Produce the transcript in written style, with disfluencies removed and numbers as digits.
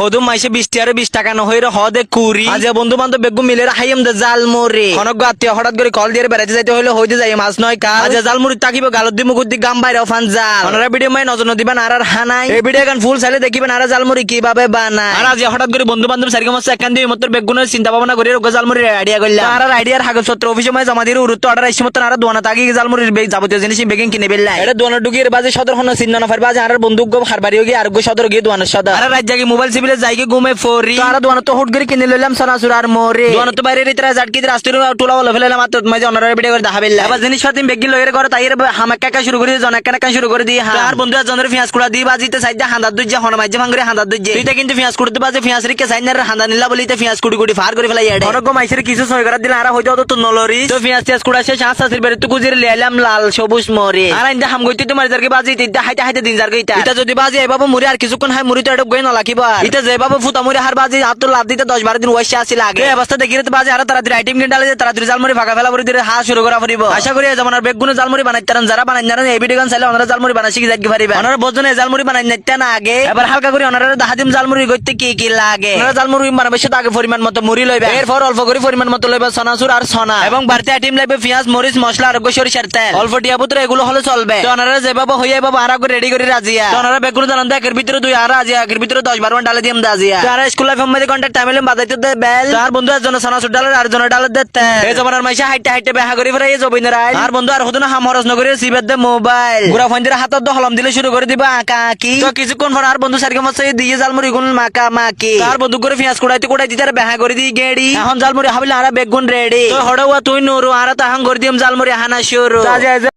হদুম মাইসে 20 আর 20 টাকা নহইরে হদে কুরি আজ বন্ধু বান্ধব বেগু মিলে হাইম দে জালমুড়ি অনক আত্মীয় হঠাৎ করে কল দিয়ে বেড়াতে যাইতে হইলে হইতে যাই মাছ নয় কাল আজ জালমুড়ি তাকিব গালত দি মুকুদ্দি গাম বাইরে ফান জাল ওনারা ভিডিও মাই নজর দিবেন আর হানাই এই ভিডিও গান ফুল চাইলে দেখিবেন আর জালমুড়ি কিভাবে বানায় আর আজ হঠাৎ করে বন্ধু বান্ধব সারিকে মাছ একখান দিয়ে মত বেগুনের চিন্তা ভাবনা করে জালমুড়ি আইডিয়া করলাম আর আইডিয়ার কাগজপত্র অফিসে মাই জমা দিয়ে উরুত অর্ডার আইছে মত আর দোয়ানা তাকি জালমুড়ির বেগ যাবতীয় জিনিস বেগিং কিনে বেললাই এটা দোয়ানা ডুগির বাজে সদর হন চিহ্ন নফার বাজে আর বন্দুক গো হারবাড়ি গিয়ে আর গো সদর গিয়ে দোয়ানা সদর আর রাত জাগি মোবাইল সিবিলে যাইকে ঘুমে ফরি আর দোয়ানা তো হুট করে কিনে লইলাম সনাসুর আর মোরে দোয়ানা তো বাইরে রিতরা জাটকি রাস্তার টোলা বলে ফেলাম মাত্র মাঝে অনারা ভিডিও করে দেখাবেলা আবার জিনিস পাতি বেগি লইরে করে তাইরে হামাক্কা কা শুরু করে জনাক্কা শুরু করে দি আর বন্ধু জনের পেঁয়াজ কুড়া দি বাজিতে সাইডে হাঁদার দুইজা হন মাঝে ভাঙরে হাঁদার দুইজা তুইটা কিন্তু পেঁয়াজ কুড়তে বাজে পেঁয়াজ রিকে সাইনার হাঁদা নিলা বলিতে পেঁয়াজ কুড়ি কুড়ি ফার করে ফেলাই এডে অনক মাইসের কিছু সই করে দিলে আর হইতো তো নলরি তো পেঁয়াজ তিয়াজ কুড়া শেষ হাঁসাসির বেরে তো গুজিরে লিয়ালাম লাল সবুজ মরে আর ইন্দা হাম গইতে তোমার জারকে বাজি তিনটা হাইতে হাইতে দিন জারকে এটা যদি বাজি এই বাবু মুড়ি আর কিছুক্ষণ হাই মুড়ি তো এটা গই না লাকিবা এটা যে বাবু ফুটা মুড়ি হার বাজি হাত তো লাভ দিতে 10-12 দিন ওয়াইসা আসি লাগে এই অবস্থা দেখিরে তো বাজি আর তাড়াতাড়ি আইটেম কিনে ডালে তাড়াতাড়ি জালমুড়ি ফাঁকা ফেলা করে দিলে হা শুরু করা পড়িব আশা করি যেমন আর বেগুনে জালমুড়ি বানাইতারেন যারা বানাইনারেন এই ভিডিও গান চাইলে ওনারা জালমুড়ি বানাই শিখে যাইতে পারিবে ওনারা বোঝনে জালমুড়ি বানাই নাইতে না আগে এবার হালকা করে ওনারা দাহাদিম জালমুড়ি গইতে কি কি লাগে ওনারা জালমুড়ি বানাবে সেটা আগে পরিমাণ মতো মুড়ি লইবে এরপর অল্প করে পরিমাণ মতো লইবে সনাসুর আর সনা এবং বাড়তি আইটেম লাগবে পেঁয়াজ মরিচ মশলা আর সরিষার তেল অল্প টিয়া পুত্র এগুলো হলে চলবে তো ওনারা যেভাবে হইয়া বাবা আর আগে রেডি করে রাজিয়া তো ওনারা বেগুন জানান একের ভিতরে 2 আর রাজিয়া একের ভিতরে 10-12 মান ডালে দিম দাজিয়া তো আর স্কুল লাইফ মধ্যে কন্টাক্ট টাইমে বাজাইতে দে বেল আর বন্ধু একজন সনাসুর ডালে আর জন ডালে দে তেল এই জমানার মাইসা হাইটে হাইটে বেহা করে ফেরা এই জবিনের আর বন্ধু আর হদনা হাম হরস নগরে সিবেদ দে মোবাইল গুড়া ফোন দিয়ে হাতত হলম দিলে শুরু করে দিবা আঁকা আঁকি তো কিছুক্ষণ পর আর বন্ধু সারকে মত দিয়ে জালমুড়ি গুন মাকা মাকি আর বন্ধু করে পেঁয়াজ কুড়াইতে দিতে বেহা করে দি গেড়ি এখন জালমুড়ি হাবিলে আর বেগুন রেডি তো হড়াওয়া তুই নুরু আর তাহাং করে দিম জালমুড়ি হানা শুরু